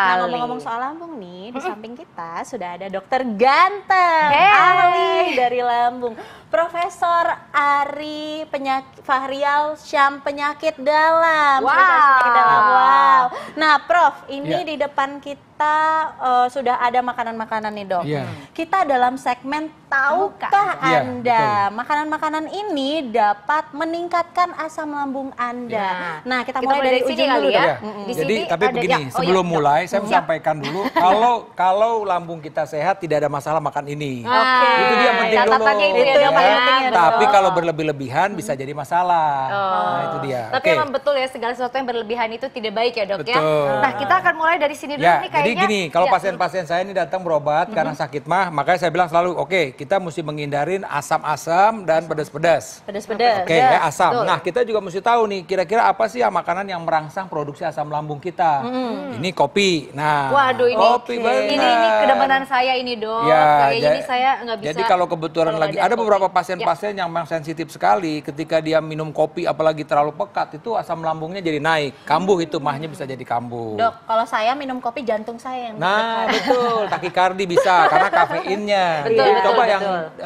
sekali. Nah, ngomong-ngomong soal lambung nih, di samping kita sudah ada dokter ganteng, ahli dari lambung, Profesor Ari Fahrial Syam penyakit dalam. Penyakit dalam. Wow. Nah, Prof, ini di depan kita sudah ada makanan-makanan nih, Dok. Kita dalam segmen Tahukah Anda? Makanan-makanan ini dapat meningkatkan asam lambung Anda. Nah, kita mulai dari ujung dulu ya. Jadi tapi begini, sebelum mulai saya mau sampaikan dulu kalau lambung kita sehat tidak ada masalah makan ini. Itu dia penting dulu. Tapi kalau berlebih-lebihan bisa jadi masalah. Nah, itu dia. Tapi memang betul ya, segala sesuatu yang berlebihan itu tidak baik ya, Dok ya. Nah, kita akan mulai dari sini dulu nih kayaknya. Jadi gini, kalau pasien-pasien saya ini datang berobat karena sakit mah, makanya saya bilang selalu oke, kita mesti menghindarin asam-asam dan pedas-pedas. Pedas-pedas. Oke, ya, asam. Nah, kita juga mesti tahu nih kira-kira apa sih makanan yang merangsang produksi asam lambung kita. Ini kopi. Nah, waduh, kopi ini kedemanan saya ini, Dok. Ini saya nggak bisa. Jadi kalau kebetulan lagi ada beberapa pasien-pasien yang memang sensitif sekali, ketika dia minum kopi apalagi terlalu pekat itu asam lambungnya jadi naik, kambuh itu mahnya bisa jadi kambuh. Dok, kalau saya minum kopi jantung saya yang betul, takikardi bisa karena kafeinnya. Coba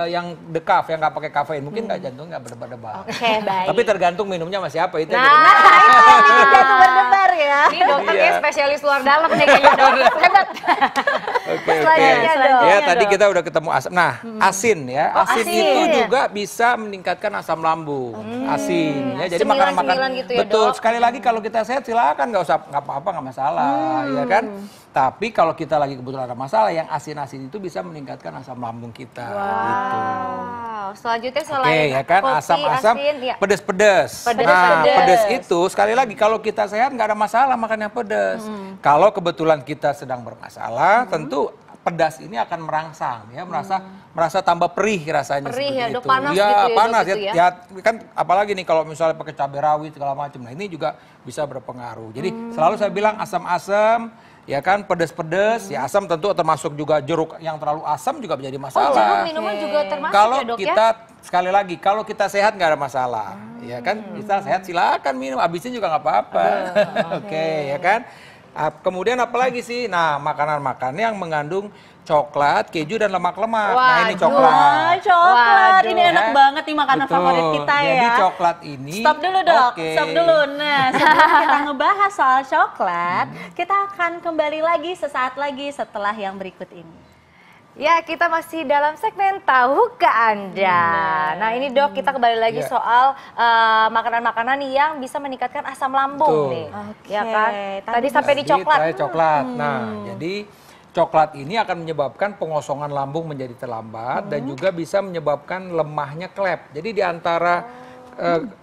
yang dekaf yang nggak pakai kafein, mungkin nggak jantung nggak berdebar-debar. Oke, baik. Tapi tergantung minumnya sama siapa itu. Jantung berdebar ya. Ini dokternya spesialis luar dalam nih kayaknya, Dok. Hebat. Oke. Ya, tadi kita udah ketemu asam. Nah, asin ya. Asin itu juga bisa meningkatkan asam lambung. Asin ya. Jadi makanan-makanan gitu ya, betul. Dok. Sekali lagi kalau kita sehat silakan nggak apa-apa nggak masalah, ya kan. Tapi kalau kita lagi kebetulan ada masalah, yang asin-asin itu bisa meningkatkan asam lambung kita. Gitu. Selanjutnya selain ya kan, kopi, asam-asam, pedes-pedes. Nah, pedes itu sekali lagi kalau kita sehat nggak ada masalah makan yang pedes. Kalau kebetulan kita sedang bermasalah, tentu pedas ini akan merangsang ya, merasa tambah perih rasanya seperti ya, itu. Dok, panas ya, gitu ya, panas Dok, ya, ya kan apalagi nih kalau misalnya pakai cabai rawit segala macam. Nah, ini juga bisa berpengaruh. Jadi selalu saya bilang asam-asam ya kan, pedas-pedas, ya asam tentu termasuk juga jeruk yang terlalu asam juga menjadi masalah. Jeruk minuman juga termasuk kalau ya, Dok, kita sekali lagi kalau kita sehat nggak ada masalah, ya kan kita sehat silakan minum, habisin juga nggak apa-apa. Oke, ya kan. Kemudian apalagi sih? Nah, makanan-makanan yang mengandung coklat, keju dan lemak-lemak. Nah, ini coklat. Coklat. Ini enak banget nih makanan favorit kita ya. Jadi coklat ini. Stop dulu, Dok. Stop dulu. Nah, sebelum kita ngebahas soal coklat, kita akan kembali lagi sesaat lagi setelah yang berikut ini. Ya, kita masih dalam segmen Tahukah Anda? Nah, ini Dok, kita kembali lagi soal makanan-makanan yang bisa meningkatkan asam lambung nih. Ya kan? Tadi sampai di coklat. Nah, jadi coklat ini akan menyebabkan pengosongan lambung menjadi terlambat dan juga bisa menyebabkan lemahnya klep. Jadi di antara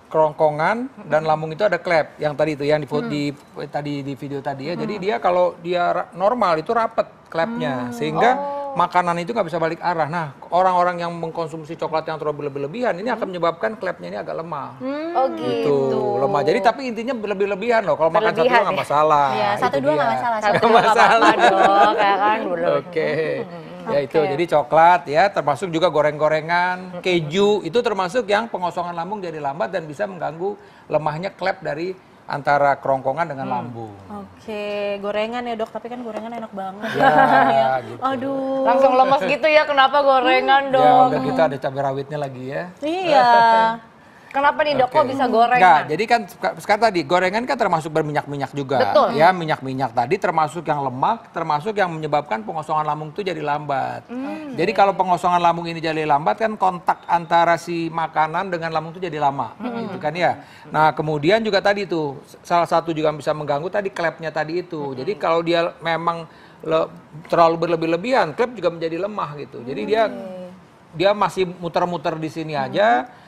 kerongkongan dan lambung itu ada klep yang tadi itu yang di video tadi ya. Jadi dia kalau dia normal itu rapet klepnya sehingga makanan itu nggak bisa balik arah. Nah, orang-orang yang mengkonsumsi coklat yang terlalu berlebihan ini akan menyebabkan klepnya ini agak lemah. Oh gitu. Lemah. Jadi tapi intinya berlebihan loh. Kalau makan satu nggak masalah. Ya, satu dua nggak masalah. Satu nggak masalah dong, kan. Oke. Ya itu, jadi coklat ya, termasuk juga goreng-gorengan, keju, itu termasuk yang pengosongan lambung jadi lambat dan bisa mengganggu lemahnya klep dari antara kerongkongan dengan lambung. Oke, gorengan ya, Dok, tapi kan gorengan enak banget. Ya, gitu. Aduh. Langsung lemes gitu ya, kenapa gorengan, Dok? Ya, udah kita ada cabai rawitnya lagi ya. Iya. Kenapa nih, Dok, kok bisa gorengan? Enggak, jadi kan sekarang tadi gorengan kan termasuk berminyak-minyak juga. Betul. Ya, minyak-minyak tadi termasuk yang lemak, termasuk yang menyebabkan pengosongan lambung itu jadi lambat. Jadi kalau pengosongan lambung ini jadi lambat kan kontak antara si makanan dengan lambung itu jadi lama, gitu kan ya. Nah, kemudian juga tadi tuh salah satu juga bisa mengganggu tadi klepnya tadi itu. Jadi kalau dia memang terlalu berlebih-lebihan, klep juga menjadi lemah gitu. Jadi dia masih muter-muter di sini aja.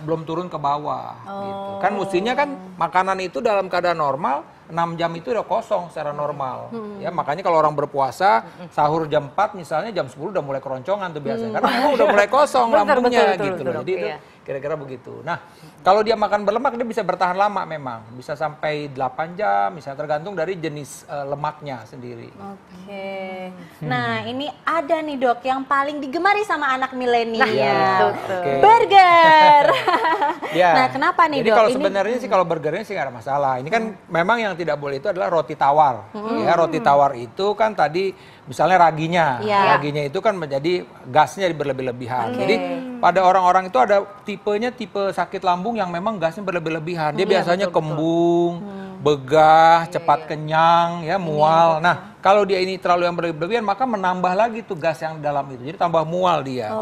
Belum turun ke bawah gitu. Kan mestinya kan makanan itu dalam keadaan normal 6 jam itu udah kosong secara normal. Ya makanya kalau orang berpuasa sahur jam 4 misalnya jam 10 udah mulai keroncongan tuh biasanya karena memang udah mulai kosong lambungnya gitu loh. Jadi itu kira-kira begitu. Nah, kalau dia makan berlemak dia bisa bertahan lama memang. Bisa sampai 8 jam, misalnya tergantung dari jenis lemaknya sendiri. Oke. Nah, ini ada nih, Dok, yang paling digemari sama anak milenial. Burger. Ya. Nah, kenapa nih, Jadi Dok? kalau sebenarnya sih kalau burgernya sih nggak ada masalah. Ini kan memang yang yang tidak boleh itu adalah roti tawar. Ya, roti tawar itu kan tadi misalnya raginya. Raginya itu kan menjadi gasnya berlebih-lebihan. Jadi pada orang-orang itu ada tipenya tipe sakit lambung yang memang gasnya berlebih-lebihan. Dia biasanya kembung, begah, cepat kenyang, ya mual. Nah, kalau dia ini terlalu yang berlebihan, maka menambah lagi tuh gas yang dalam itu. Jadi tambah mual dia.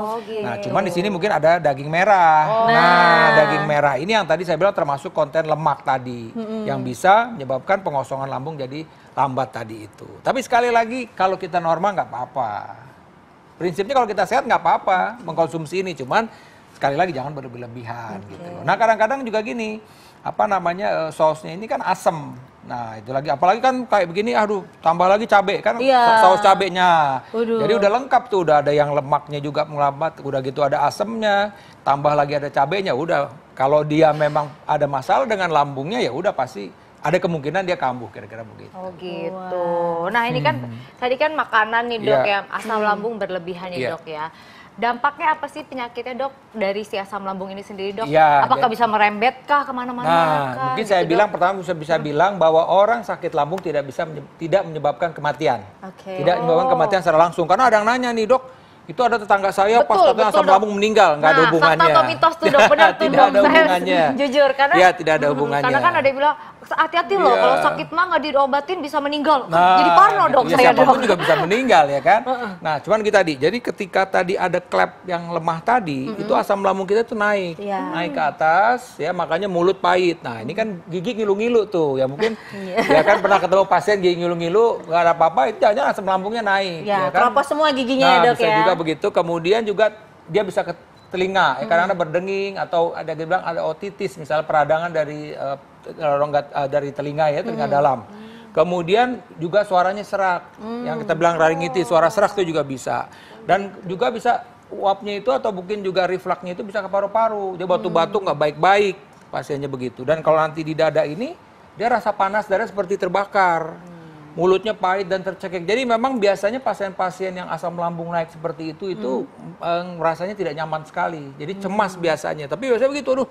Nah, cuman di sini mungkin ada daging merah. Nah, daging merah ini yang tadi saya bilang termasuk konten lemak tadi, yang bisa menyebabkan pengosongan lambung jadi lambat tadi itu. Tapi sekali lagi, kalau kita normal nggak apa-apa. Prinsipnya kalau kita sehat nggak apa-apa mengkonsumsi ini, cuman sekali lagi jangan berlebihan gitu loh. Nah, kadang-kadang juga gini, apa namanya, sausnya ini kan asem. Nah, itu lagi apalagi kan kayak begini, aduh tambah lagi cabai kan, saus cabenya. Jadi udah lengkap tuh, udah ada yang lemaknya juga melambat, udah gitu ada asemnya, tambah lagi ada cabenya, udah kalau dia memang ada masalah dengan lambungnya ya udah pasti ada kemungkinan dia kambuh, kira-kira begitu. Oh gitu. Nah, ini kan tadi kan makanan nih Dok ya, asam lambung berlebihan nih Dok ya. Dampaknya apa sih penyakitnya Dok dari si asam lambung ini sendiri Dok? Apakah bisa merembet kah kemana-mana? Nah, mungkin saya bilang pertama bisa bilang bahwa orang sakit lambung tidak menyebabkan kematian. Tidak menyebabkan kematian secara langsung. Karena ada yang nanya nih Dok, itu ada tetangga saya pas katanya asam lambung meninggal, nggak ada hubungannya. Fakta atau mitos tuh Dok, benar tuh Dok. Tidak ada hubungannya. Jujur, karena ya tidak ada hubungannya. Karena kan ada yang bilang hati-hati loh, kalau sakit mah nggak diobatin bisa meninggal. Jadi parno Dok saya Dok. Siapapun juga bisa meninggal ya kan. Nah, cuman kita jadi ketika tadi ada klep yang lemah tadi, itu asam lambung kita tuh naik ke atas, ya makanya mulut pahit. Nah, ini kan gigi ngilu-ngilu tuh, ya mungkin ya kan pernah ketemu pasien gigi ngilu-ngilu nggak ada apa-apa, itu jangan asam lambungnya naik. Ya kan? Keropos semua giginya ya Dok bisa ya. juga begitu. Kemudian juga dia bisa ke telinga, kadang-kadang berdenging atau ada yang bilang ada otitis, misalnya peradangan dari rongga dari telinga ya, telinga dalam. Kemudian juga suaranya serak, yang kita bilang laringitis, suara serak itu juga bisa. Dan juga bisa uapnya itu atau mungkin juga refluksnya itu bisa ke paru-paru. Dia batuk-batuk nggak baik-baik, pasiennya begitu. Dan kalau nanti di dada ini, dia rasa panas dada seperti terbakar. Mulutnya pahit dan tercekik. Jadi memang biasanya pasien-pasien yang asam lambung naik seperti itu rasanya tidak nyaman sekali. Jadi cemas biasanya. Tapi biasanya begitu, aduh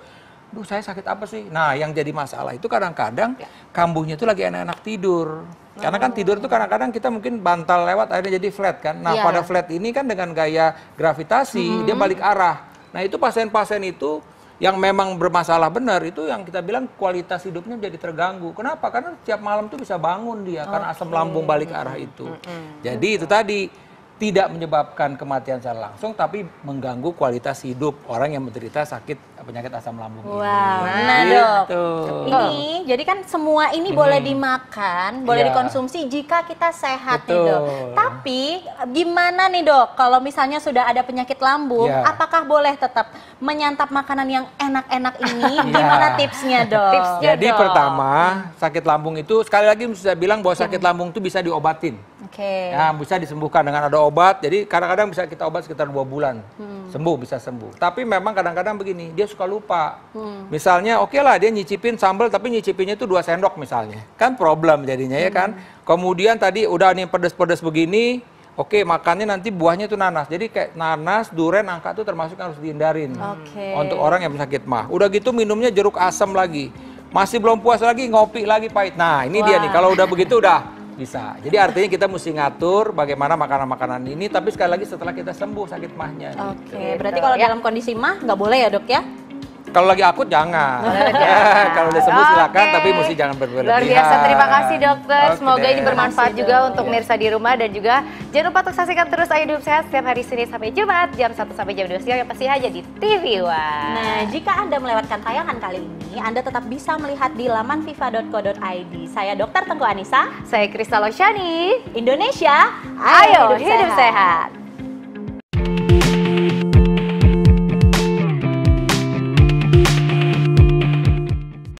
saya sakit apa sih? Nah, yang jadi masalah itu kadang-kadang kambuhnya itu lagi enak-enak tidur. Karena kan tidur itu kadang-kadang kita mungkin bantal lewat akhirnya jadi flat kan. Nah, pada flat ini kan dengan gaya gravitasi dia balik arah. Nah, itu pasien-pasien itu yang memang bermasalah benar itu yang kita bilang kualitas hidupnya jadi terganggu. Kenapa? Karena setiap malam tuh bisa bangun dia karena asam lambung balik arah itu. Jadi itu tadi tidak menyebabkan kematian secara langsung, tapi mengganggu kualitas hidup orang yang menderita penyakit asam lambung ini. Nah Dok, ini jadi kan semua ini boleh dimakan, boleh dikonsumsi jika kita sehat nih Dok. Tapi gimana nih Dok, kalau misalnya sudah ada penyakit lambung, apakah boleh tetap menyantap makanan yang enak-enak ini? Gimana tipsnya Dok? Jadi pertama, sakit lambung itu sekali lagi saya bilang bahwa sakit lambung itu bisa diobatin. Nah, bisa disembuhkan dengan ada obat. Jadi kadang-kadang bisa kita obat sekitar 2 bulan. Bisa sembuh. Tapi memang kadang-kadang begini, dia suka lupa. Misalnya oke lah dia nyicipin sambal tapi nyicipinnya itu 2 sendok misalnya. Kan problem jadinya ya kan. Kemudian tadi udah nih pedes-pedes begini, oke makannya nanti buahnya itu nanas. Jadi kayak nanas, duren, nangka itu termasuk yang harus dihindarin. Untuk orang yang sakit mah. Udah gitu minumnya jeruk asam lagi. Masih belum puas lagi, ngopi lagi pahit. Nah, ini dia nih, kalau udah begitu udah bisa. Jadi artinya kita mesti ngatur bagaimana makanan-makanan ini, tapi sekali lagi setelah kita sembuh sakit mahnya. Berarti kalau dalam kondisi mah nggak boleh ya Dok ya? Kalau lagi akut jangan. Kalau udah sembuh silakan, tapi mesti jangan berlebihan. Luar biasa, terima kasih dokter. Semoga ini bermanfaat juga untuk pemirsa di rumah, dan juga jangan lupa untuk saksikan terus Ayo Hidup Sehat setiap hari Senin sampai Jumat jam 1 sampai jam 2 siang yang pasti aja di TV One. Nah, jika Anda melewatkan tayangan kali ini, Anda tetap bisa melihat di laman viva.co.id. Saya Dr. Tengku Anissa, saya Kristal Oshani. Indonesia, Ayo Hidup Sehat.